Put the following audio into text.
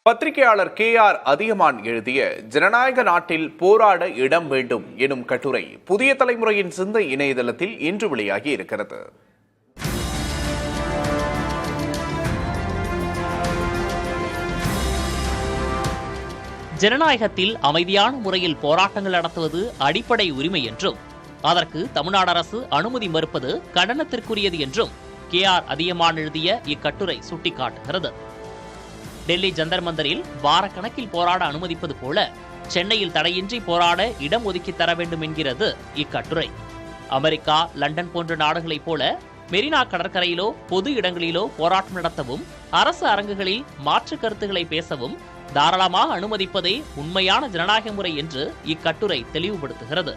பத்திரிகையாளர் KR அதியமான் எழுதிய ஜனநாயக நாட்டில் போராட இடம் வேண்டும் எனும் கட்டுரை புதிய தலைமுறையின் சிந்தை இணையதளத்தில் இன்று வெளியாகி இருக்கிறது. ஜனநாயகத்தில் அமைதியான முறையில் போராட்டங்கள் நடத்துவது அடிப்படை உரிமை என்றும் அதற்கு தமிழ்நாடு அரசு அனுமதி மறுப்பது கண்டனத்திற்குரியது என்றும் KR அதியமான் எழுதிய இக்கட்டுரை சுட்டிக்காட்டுகிறது. டெல்லி ஜந்தர் மந்தரில் வாரக்கணக்கில் போராட அனுமதிப்பது போல சென்னையில் தடையின்றி போராட இடம் ஒதுக்கி தர வேண்டும் என்கிறது இக்கட்டுரை. அமெரிக்கா, லண்டன் போன்ற நாடுகளைப் போல மெரினா கடற்கரையிலோ பொது இடங்களிலோ போராட்டம் நடத்தவும் அரசு அரங்குகளில் மாற்று கருத்துக்களை பேசவும் தாராளமாக அனுமதிப்பதே உண்மையான ஜனநாயக முறை என்று இக்கட்டுரை தெளிவுபடுத்துகிறது.